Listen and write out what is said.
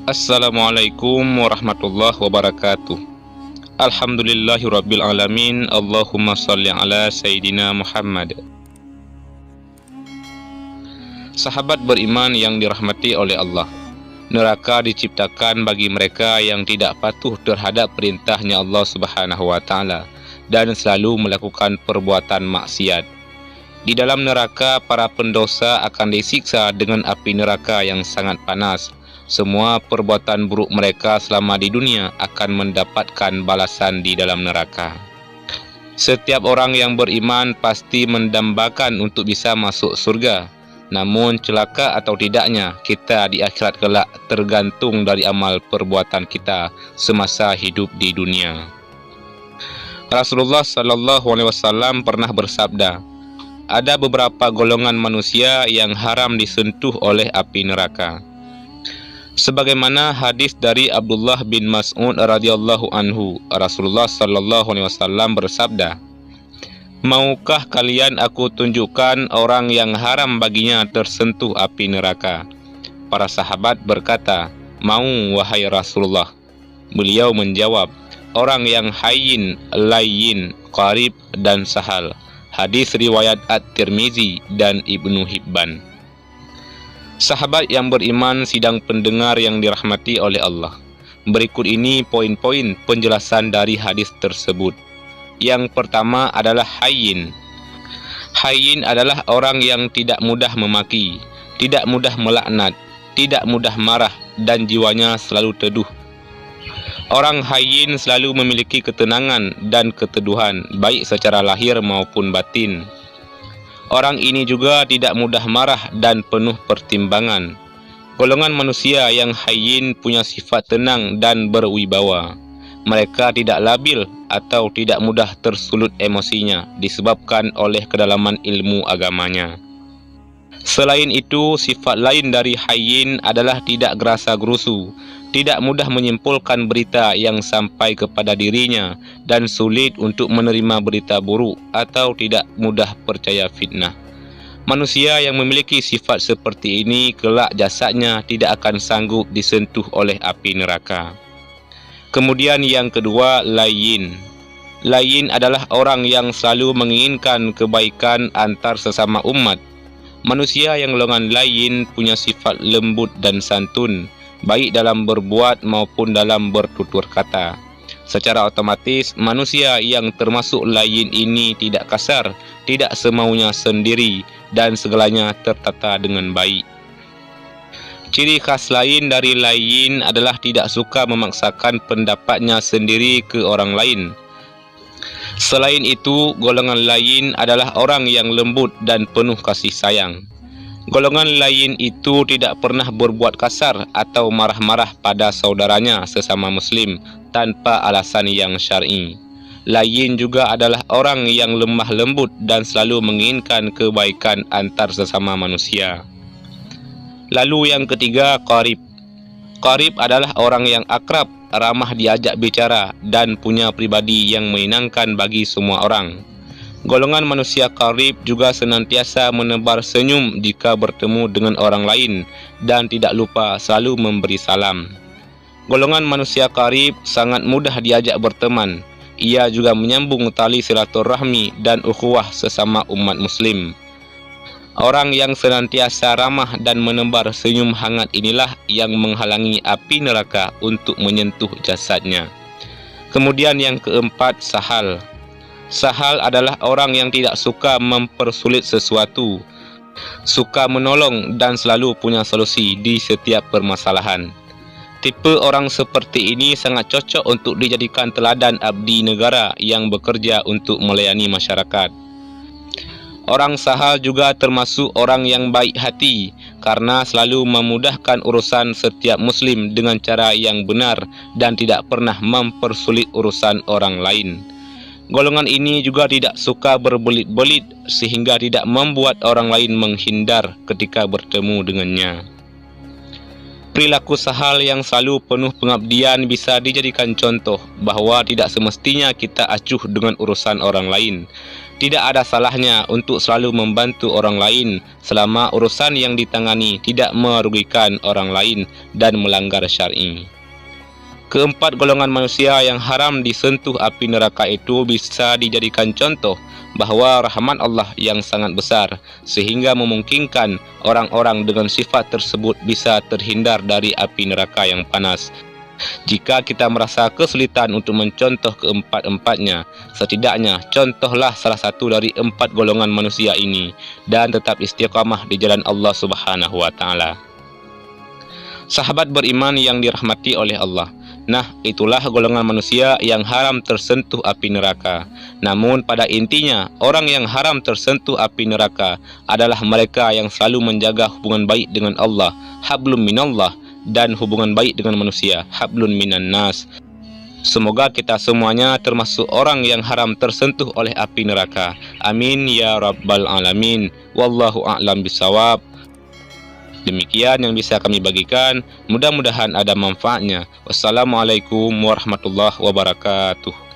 Assalamualaikum warahmatullahi wabarakatuh. Alhamdulillahirabbil alamin. Allahumma shalli ala Sayyidina Muhammad. Sahabat beriman yang dirahmati oleh Allah, neraka diciptakan bagi mereka yang tidak patuh terhadap perintahnya Allah Subhanahu wa taala dan selalu melakukan perbuatan maksiat. Di dalam neraka, para pendosa akan disiksa dengan api neraka yang sangat panas. Semua perbuatan buruk mereka selama di dunia akan mendapatkan balasan di dalam neraka. Setiap orang yang beriman pasti mendambakan untuk bisa masuk surga. Namun celaka atau tidaknya kita di akhirat kelak tergantung dari amal perbuatan kita semasa hidup di dunia. Rasulullah SAW pernah bersabda, ada beberapa golongan manusia yang haram disentuh oleh api neraka. Sebagaimana hadis dari Abdullah bin Mas'ud radhiyallahu anhu, Rasulullah SAW bersabda, maukah kalian aku tunjukkan orang yang haram baginya tersentuh api neraka? Para sahabat berkata, mau wahai Rasulullah. Beliau menjawab, orang yang hayyin, layyin, qarib dan sahal. Hadis riwayat At-Tirmizi dan Ibnu Hibban. Sahabat yang beriman sidang pendengar yang dirahmati oleh Allah. Berikut ini poin-poin penjelasan dari hadis tersebut. Yang pertama adalah hayyin. Hayyin adalah orang yang tidak mudah memaki, tidak mudah melaknat, tidak mudah marah, dan jiwanya selalu teduh. Orang hayyin selalu memiliki ketenangan dan keteduhan, baik secara lahir maupun batin. Orang ini juga tidak mudah marah dan penuh pertimbangan. Golongan manusia yang hayyin punya sifat tenang dan berwibawa. Mereka tidak labil atau tidak mudah tersulut emosinya disebabkan oleh kedalaman ilmu agamanya. Selain itu, sifat lain dari hayyin adalah tidak gerasa-gerusu, tidak mudah menyimpulkan berita yang sampai kepada dirinya, dan sulit untuk menerima berita buruk atau tidak mudah percaya fitnah. Manusia yang memiliki sifat seperti ini kelak jasadnya tidak akan sanggup disentuh oleh api neraka. Kemudian yang kedua, layyin. Layyin adalah orang yang selalu menginginkan kebaikan antar sesama umat. Manusia yang golongan layyin punya sifat lembut dan santun, baik dalam berbuat maupun dalam bertutur kata. Secara otomatis, manusia yang termasuk layyin ini tidak kasar, tidak semaunya sendiri, dan segalanya tertata dengan baik. Ciri khas lain dari layyin adalah tidak suka memaksakan pendapatnya sendiri ke orang lain. Selain itu, golongan layyin adalah orang yang lembut dan penuh kasih sayang. Golongan layyin itu tidak pernah berbuat kasar atau marah-marah pada saudaranya sesama muslim tanpa alasan yang syar'i. Layyin juga adalah orang yang lemah lembut dan selalu menginginkan kebaikan antar sesama manusia. Lalu yang ketiga, qarib. Qarib adalah orang yang akrab, ramah diajak bicara, dan punya pribadi yang menyenangkan bagi semua orang. Golongan manusia qarib juga senantiasa menebar senyum jika bertemu dengan orang lain dan tidak lupa selalu memberi salam. Golongan manusia qarib sangat mudah diajak berteman. Ia juga menyambung tali silaturahmi dan ukhuwah sesama umat muslim. Orang yang senantiasa ramah dan menebar senyum hangat inilah yang menghalangi api neraka untuk menyentuh jasadnya. Kemudian yang keempat, sahal. Sahal adalah orang yang tidak suka mempersulit sesuatu, suka menolong dan selalu punya solusi di setiap permasalahan. Tipe orang seperti ini sangat cocok untuk dijadikan teladan abdi negara yang bekerja untuk melayani masyarakat. Orang sahal juga termasuk orang yang baik hati karena selalu memudahkan urusan setiap muslim dengan cara yang benar dan tidak pernah mempersulit urusan orang lain. Golongan ini juga tidak suka berbelit-belit sehingga tidak membuat orang lain menghindar ketika bertemu dengannya. Perilaku sahal yang selalu penuh pengabdian bisa dijadikan contoh bahwa tidak semestinya kita acuh dengan urusan orang lain. Tidak ada salahnya untuk selalu membantu orang lain selama urusan yang ditangani tidak merugikan orang lain dan melanggar syar'i. Keempat golongan manusia yang haram disentuh api neraka itu bisa dijadikan contoh bahawa rahmat Allah yang sangat besar sehingga memungkinkan orang-orang dengan sifat tersebut bisa terhindar dari api neraka yang panas. Jika kita merasa kesulitan untuk mencontoh keempat-empatnya, setidaknya contohlah salah satu dari empat golongan manusia ini dan tetap istiqamah di jalan Allah Subhanahu wa taala. Sahabat beriman yang dirahmati oleh Allah. Nah, itulah golongan manusia yang haram tersentuh api neraka. Namun pada intinya, orang yang haram tersentuh api neraka adalah mereka yang selalu menjaga hubungan baik dengan Allah, hablum minallah, dan hubungan baik dengan manusia, hablun minan nas. Semoga kita semuanya termasuk orang yang haram tersentuh oleh api neraka. Amin ya rabbal alamin. Wallahu a'lam bisawab. Demikian yang bisa kami bagikan. Mudah-mudahan ada manfaatnya. Wassalamualaikum warahmatullahi wabarakatuh.